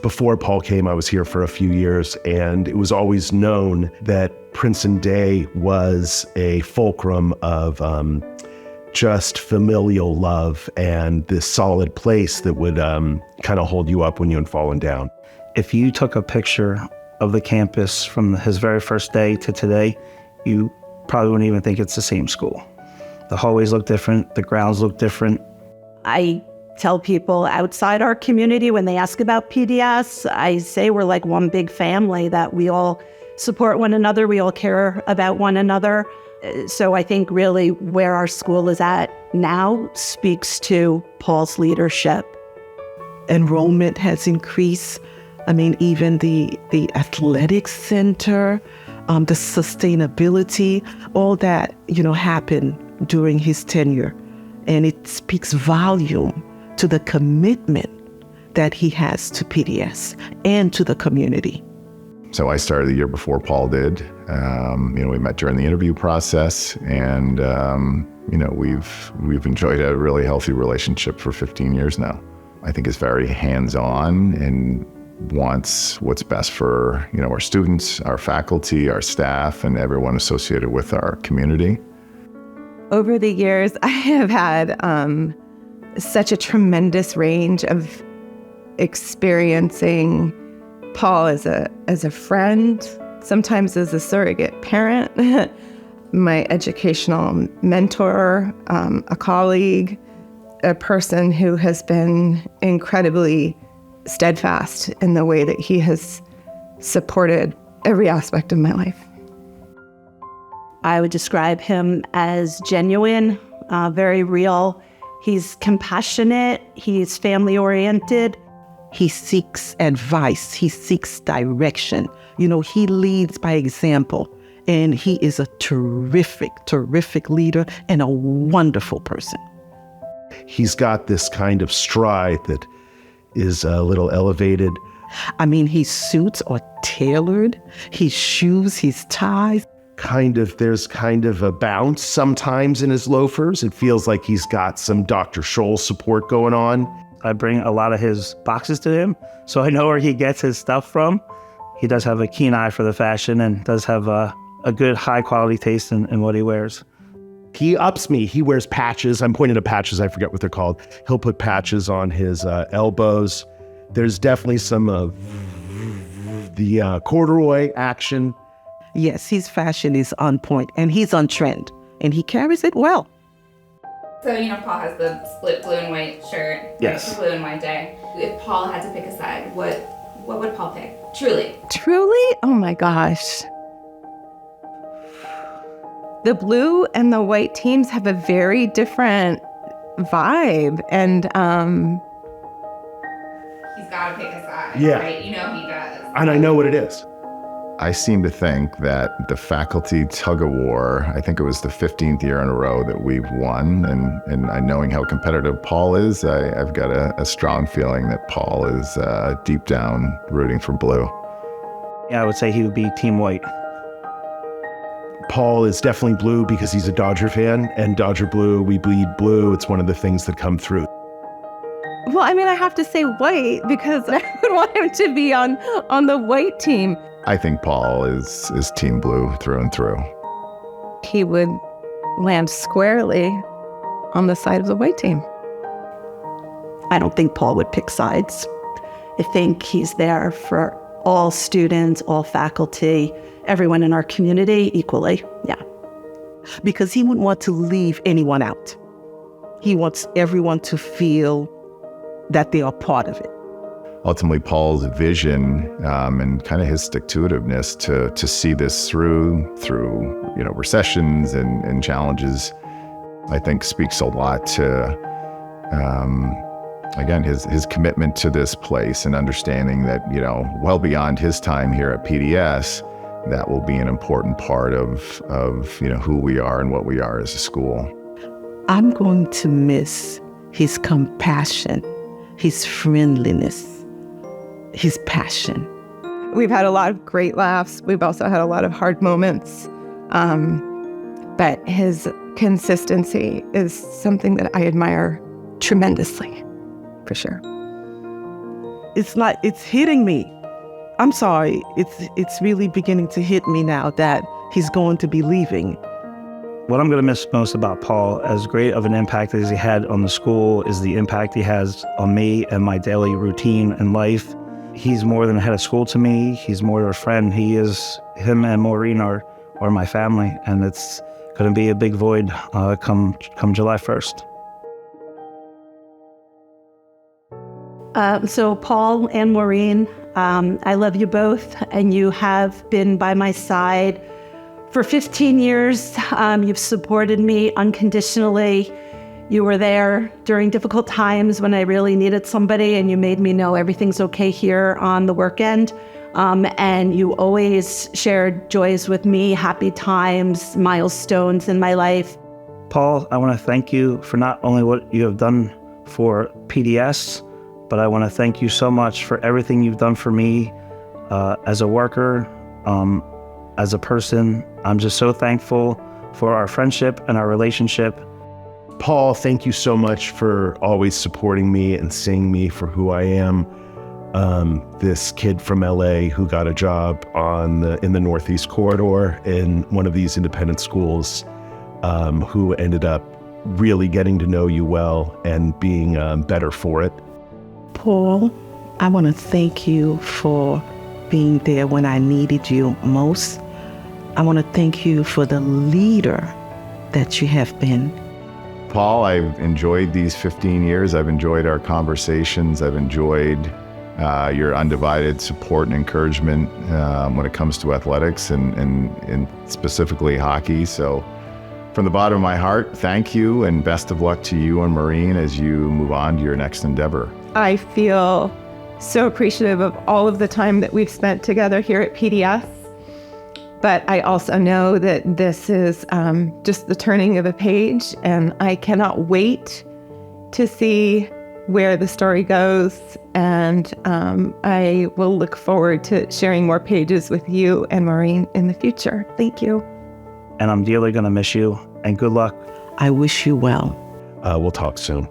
Before Paul came, I was here for a few years, and it was always known that Princeton Day was a fulcrum of just familial love and this solid place that would kind of hold you up when you had fallen down. If you took a picture of the campus from his very first day to today, you probably wouldn't even think it's the same school. The hallways look different, the grounds look different. I tell people outside our community when they ask about PDS, I say we're like one big family, that we all support one another, we all care about one another. So I think really where our school is at now speaks to Paul's leadership. Enrollment has increased. I mean, even the athletic center, the sustainability, all that, happened during his tenure. And it speaks volume to the commitment that he has to PDS and to the community. So I started the year before Paul did. We met during the interview process, and we've enjoyed a really healthy relationship for 15 years now. I think he's very hands-on and wants what's best for our students, our faculty, our staff, and everyone associated with our community. Over the years, I have had such a tremendous range of experiencing Paul as a friend, sometimes as a surrogate parent, my educational mentor, a colleague, a person who has been incredibly steadfast in the way that he has supported every aspect of my life. I would describe him as genuine, very real. He's compassionate, he's family-oriented. He seeks advice, he seeks direction. He leads by example, and he is a terrific leader and a wonderful person. He's got this kind of stride that is a little elevated. I mean, his suits are tailored, his shoes, his ties. There's kind of a bounce sometimes in his loafers. It feels like he's got some Dr. Scholl's support going on. I bring a lot of his boxes to him, so I know where he gets his stuff from. He does have a keen eye for the fashion and does have a good high quality taste in what he wears. He ups me. He wears patches. I'm pointing to patches. I forget what they're called. He'll put patches on his elbows. There's definitely some of the corduroy action. Yes, his fashion is on point, and he's on trend, and he carries it well. So, Paul has the split blue and white shirt. Yes. Blue and white day. If Paul had to pick a side, what would Paul pick? Truly? Oh my gosh. The blue and the white teams have a very different vibe, and he's got to pick a side, yeah. Right? He does. And I know what it is. I seem to think that the faculty tug-of-war, I think it was the 15th year in a row that we've won, and knowing how competitive Paul is, I've got a strong feeling that Paul is deep down rooting for blue. Yeah, I would say he would be Team White. Paul is definitely blue because he's a Dodger fan, and Dodger blue, we bleed blue. It's one of the things that come through. Well, I mean, I have to say white because I would want him to be on the white team. I think Paul is Team Blue through and through. He would land squarely on the side of the white team. I don't think Paul would pick sides. I think he's there for all students, all faculty, everyone in our community equally. Yeah. Because he wouldn't want to leave anyone out. He wants everyone to feel that they are part of it. Ultimately, Paul's vision and kind of his stick-to-itiveness to see this through recessions and challenges, I think speaks a lot to, again, his commitment to this place and understanding that, well beyond his time here at PDS, that will be an important part of who we are and what we are as a school. I'm going to miss his compassion, his friendliness, his passion. We've had a lot of great laughs. We've also had a lot of hard moments. But his consistency is something that I admire tremendously, for sure. it's like it's hitting me. I'm sorry. It's really beginning to hit me now that he's going to be leaving. What I'm going to miss most about Paul, as great of an impact as he had on the school, is the impact he has on me and my daily routine and life. He's more than a head of school to me. He's more of a friend. Him and Maureen are my family, and it's going to be a big void come July 1st. So Paul and Maureen, I love you both, and you have been by my side for 15 years. You've supported me unconditionally. You were there during difficult times when I really needed somebody, and you made me know everything's okay here on the work end. And you always shared joys with me, happy times, milestones in my life. Paul, I want to thank you for not only what you have done for PDS, but I want to thank you so much for everything you've done for me as a worker, as a person. I'm just so thankful for our friendship and our relationship. Paul, thank you so much for always supporting me and seeing me for who I am. This kid from LA who got a job in the Northeast Corridor in one of these independent schools, who ended up really getting to know you well and being better for it. Paul, I want to thank you for being there when I needed you most. I want to thank you for the leader that you have been. Paul, I've enjoyed these 15 years. I've enjoyed our conversations. I've enjoyed your undivided support and encouragement when it comes to athletics and specifically hockey. So from the bottom of my heart, thank you, and best of luck to you and Maureen as you move on to your next endeavor. I feel so appreciative of all of the time that we've spent together here at PDS. But I also know that this is just the turning of a page, and I cannot wait to see where the story goes. And I will look forward to sharing more pages with you and Maureen in the future. Thank you. And I'm dearly going to miss you, and good luck. I wish you well. We'll talk soon.